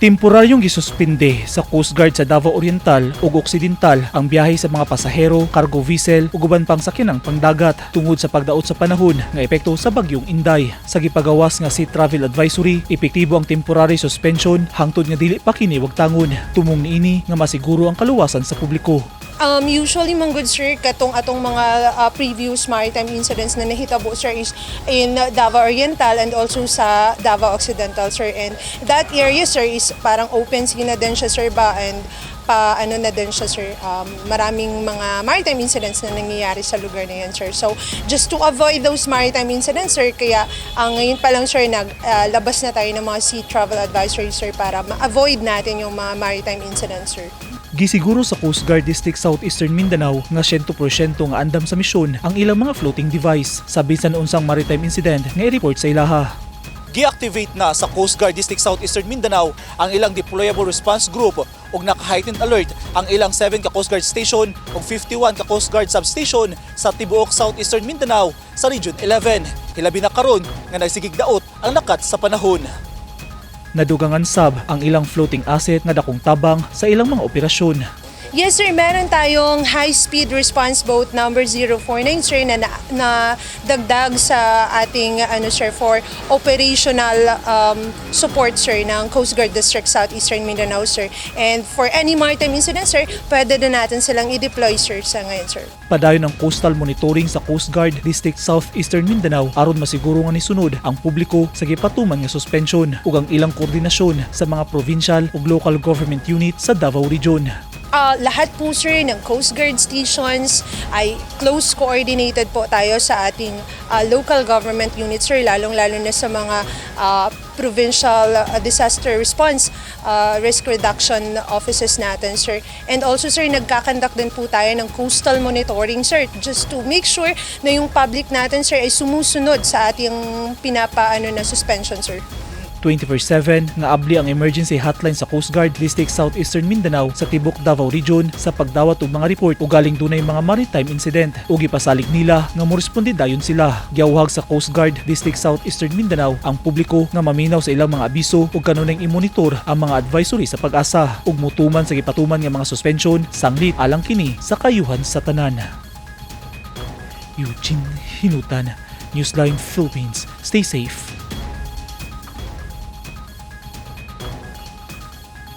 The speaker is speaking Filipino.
Temporaryong gisuspende sa Coast Guard sa Davao Oriental ug Occidental ang biyahe sa mga pasahero, cargo vessel ug uban pang sakyanang pangdagat tungod sa pagdaot sa panahon nga epekto sa bagyong Inday. Sa gipagawas nga Sea Travel Advisory, epektibo ang temporary suspension hangtod nga dili pa kini wagtangon. Tumong niini nga masiguro ang kaluwasan sa publiko. Usually mga good sir, atong mga previous maritime incidents na nahitabo sir is in Davao Oriental and also sa Davao Occidental sir, and that area sir is parang open sea na din siya sir ba, and ano na din siya sir, maraming mga maritime incidents na nangyayari sa lugar na yan sir. So just to avoid those maritime incidents sir, kaya ngayon pa lang sir naglabas na tayo ng mga sea travel advisory sir para ma-avoid natin yung mga maritime incidents sir. Gisiguro sa Coast Guard District Southeastern Mindanao nga 100% nga andam sa misyon ang ilang mga floating device sa bisan unsang maritime incident nga i-report sa ilaha. Gi-activate na sa Coast Guard District Southeastern Mindanao ang ilang deployable response group ug naka-heightened alert ang ilang 7 ka Coast Guard station ug 51 ka Coast Guard substation sa tibuok Southeastern Mindanao sa Region 11. Hilabi na karon nga nagsigig daot ang nakat sa panahon. Nadugangan sab ang ilang floating asset nga dakong tabang sa ilang mga operasyon. Yes sir, meron tayong high-speed response boat number 049 sir na dagdag sa ating sir for operational support sir ng Coast Guard District Southeastern Mindanao sir. And for any maritime incident sir, pwede din natin silang i-deploy sir sa ngayon sir. Padayon ang coastal monitoring sa Coast Guard District Southeastern Mindanao aron masiguro nga nisunod ang publiko sa gipatuman nga suspension ug ang ilang koordinasyon sa mga provincial ug local government unit sa Davao Region. Lahat po sir ng Coast Guard stations ay close coordinated po tayo sa ating local government units sir, lalong-lalo na sa mga provincial disaster response risk reduction offices natin sir. And also sir, nagkakandak din po tayo ng coastal monitoring sir, just to make sure na yung public natin sir ay sumusunod sa ating na suspension sir. 24/7 nga abli ang emergency hotline sa Coast Guard District Southeastern Mindanao sa tibok Davao Region sa pagdawat og mga report o galing dunay mga maritime incident ug ipasalig nila nga moresponde dayon sila. Giawhag sa Coast Guard District Southeastern Mindanao ang publiko nga maminaw sa ilang mga abiso ug kanunay i-monitor ang mga advisory sa pag-asa ug mutuman sa gipatuman nga mga suspension sanglit alang kini sa kayuhan sa tanan. Eugene Hinutan, Newsline Philippines. Stay safe.